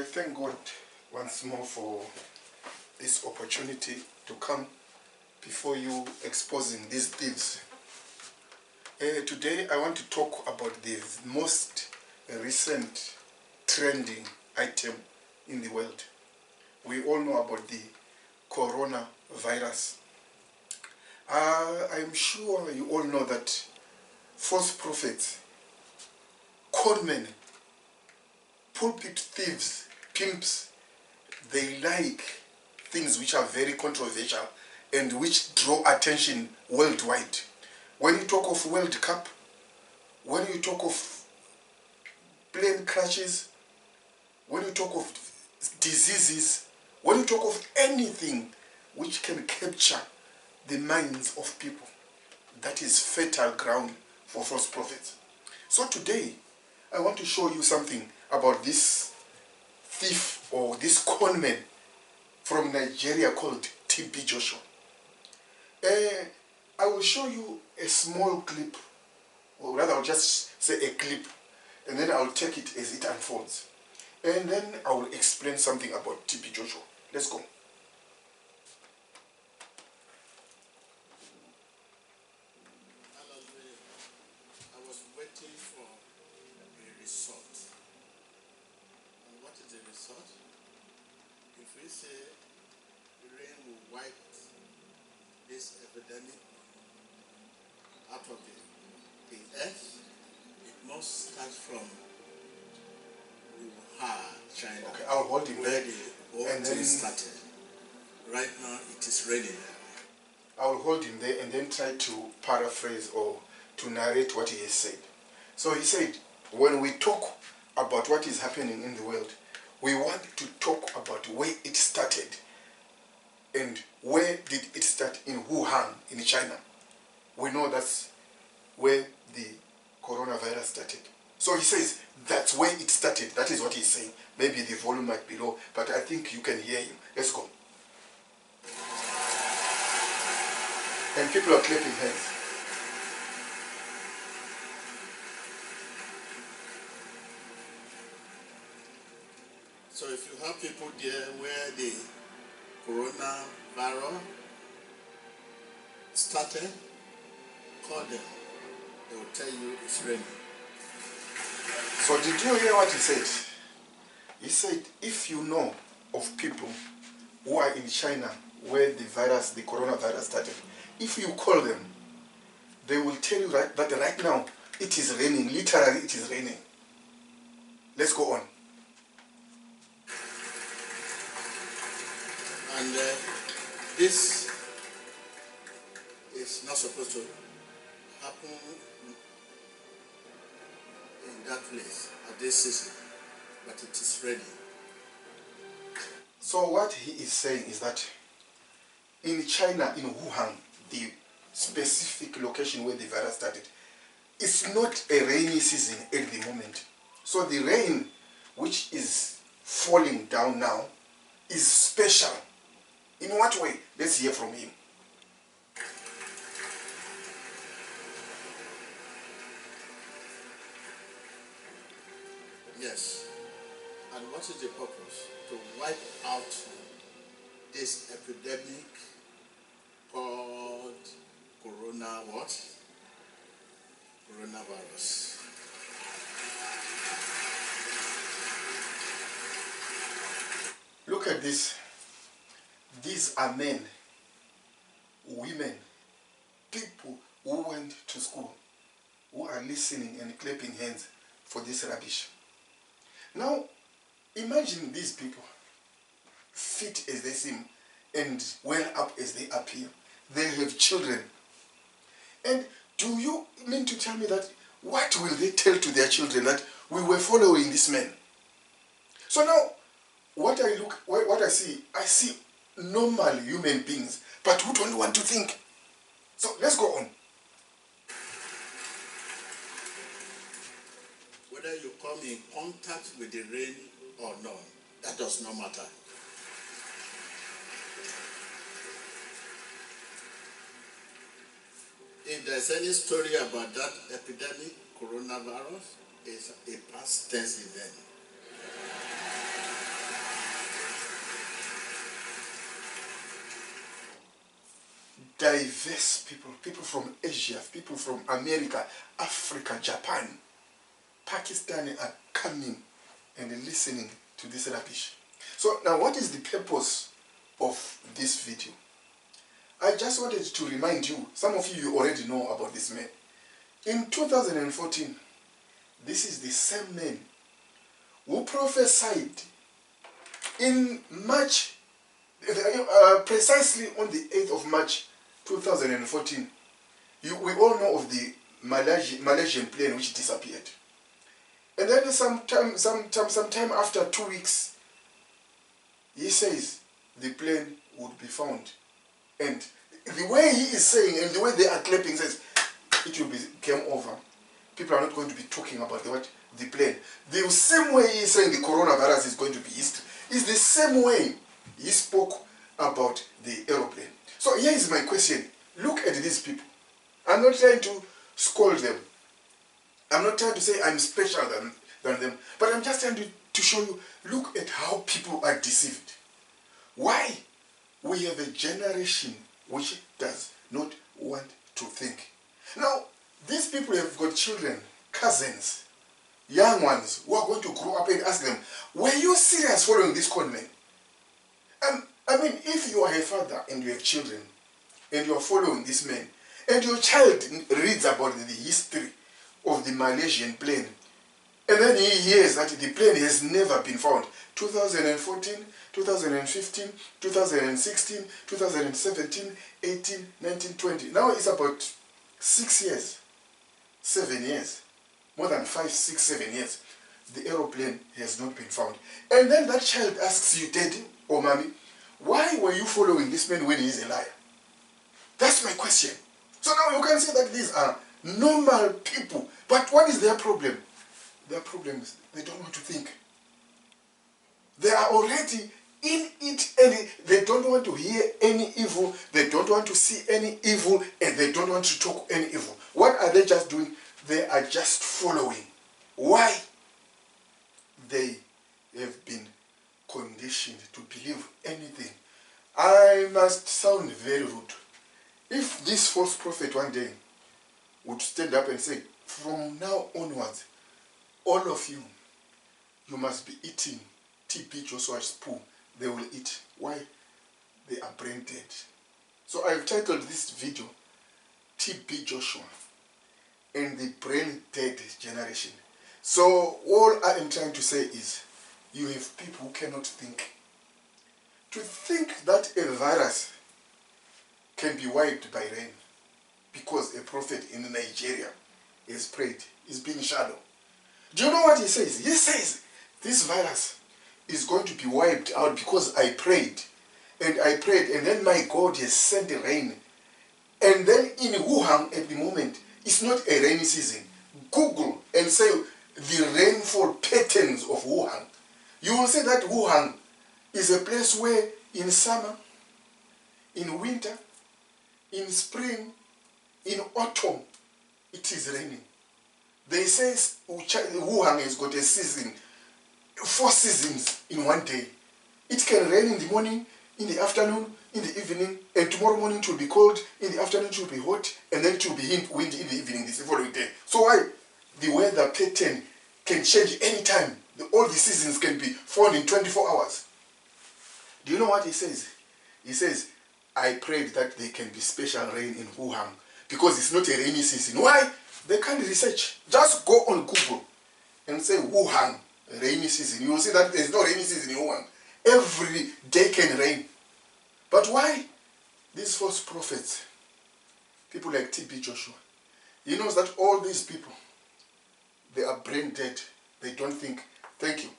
I thank God once more for this opportunity to come before you exposing these thieves. Today I want to talk about the most recent trending item in the world. We all know about the coronavirus. I'm sure you all know that false prophets, conmen, pulpit thieves, pimps, they like things which are very controversial and which draw attention worldwide. When you talk of World Cup, when you talk of plane crashes, when you talk of diseases, when you talk of anything which can capture the minds of people, that is fertile ground for false prophets. So today, I want to show you something about this thief or this conman from Nigeria called TB Joshua. I will show you a small clip, or rather I'll just say a clip, and then I'll take it as it unfolds. And then I will explain something about TB Joshua. Let's go. I was waiting for a result. And what is the result? If we say rain will wipe this epidemic out of the earth, it must start from Wuhan, China. Okay, I'll hold him there. The whole thing started. Right now it is raining. I will hold him there and then try to paraphrase or to narrate what he has said. So he said, when we talk about what is happening in the world, we want to talk about where it started. And where did it start? In Wuhan, in China. We know that's where the coronavirus started. So he says, that's where it started. That is what he's saying. Maybe the volume might be low, but I think you can hear him. Let's go. And people are clapping hands. So if you have people there where the coronavirus started, call them. They will tell you it's raining. So did you hear what he said? He said, if you know of people who are in China where the coronavirus started, if you call them, they will tell you that right now it is raining. Literally, it is raining. Let's go on. And this is not supposed to happen in that place at this season, but it is raining. So what he is saying is that in China, in Wuhan, the specific location where the virus started, it's not a rainy season at the moment. So the rain which is falling down now is special. In what way? Let's hear from him. Yes. And what is the purpose? To wipe out this epidemic called coronavirus. Look at this. These are men, women, people who went to school, who are listening and clapping hands for this rubbish. Now, imagine these people, fit as they seem and well up as they appear. They have children. And do you mean to tell me that what will they tell to their children, that we were following this man? So now, what I see normal human beings, but who don't want to think. So let's go on. Whether you come in contact with the rain or not, that does not matter. If there's any story about that epidemic, coronavirus, it's a past tense event. diverse people, people from Asia, people from America, Africa, Japan, Pakistan are coming and listening to this rubbish. So now what is the purpose of this video? I just wanted to remind you, some of you already know about this man. In 2014, this is the same man who prophesied in March, precisely on the 8th of March 2014. We all know of the Malaysian plane which disappeared. And then sometime after 2 weeks, he says the plane would be found. And the way he is saying and the way they are clapping says it will be game over. People are not going to be talking about the plane. The same way he is saying the coronavirus is going to be history is the same way he spoke about the aeroplane. So here is my question. Look at these people. I'm not trying to scold them. I'm not trying to say I'm special than them. But I'm just trying to show you, look at how people are deceived. Why? We have a generation which does not want to think. Now, these people have got children, cousins, young ones who are going to grow up and ask them, were you serious following this con man? I mean, if you are a father and you have children and you are following this man and your child reads about the history of the Malaysian plane and then he hears that the plane has never been found, 2014, 2015, 2016, 2017, 18, 19, 20. Now it's about 6 years, 7 years, more than 5, 6, 7 years. The aeroplane has not been found. And then that child asks you, Daddy or Mommy, why were you following this man when he is a liar? That's my question. So now you can see that these are normal people. But what is their problem? Their problem is they don't want to think. They are already in it and they don't want to hear any evil. They don't want to see any evil and they don't want to talk any evil. What are they just doing? They are just following. Why? They have been conditioned to believe anything. I must sound very rude. If this false prophet one day would stand up and say, from now onwards, all of you, you must be eating TB Joshua's poo, they will eat. Why? They are brain dead. So I've titled this video, TB Joshua and the brain dead generation. So all I am trying to say is, you have people who cannot think. To think that a virus can be wiped by rain because a prophet in Nigeria has prayed, is being shadowed. Do you know what he says? He says, this virus is going to be wiped out because I prayed. And I prayed, and then my God has sent the rain. And then in Wuhan at the moment, it's not a rainy season. Google and say the rainfall patterns of Wuhan. You will see that Wuhan is a place where in summer, in winter, in spring, in autumn, it is raining. They say Wuhan has got a season, 4 seasons in one day. It can rain in the morning, in the afternoon, in the evening, and tomorrow morning it will be cold, in the afternoon it will be hot, and then it will be windy in the evening the following day. So why? The weather pattern can change anytime. All the seasons can be found in 24 hours. Do you know what he says? He says, I prayed that there can be special rain in Wuhan because it's not a rainy season. Why? They can't research. Just go on Google and say Wuhan, rainy season. You will see that there's no rainy season in Wuhan. Every day can rain. But why? These false prophets, people like TB Joshua, he knows that all these people, they are brain dead. They don't think. Thank you.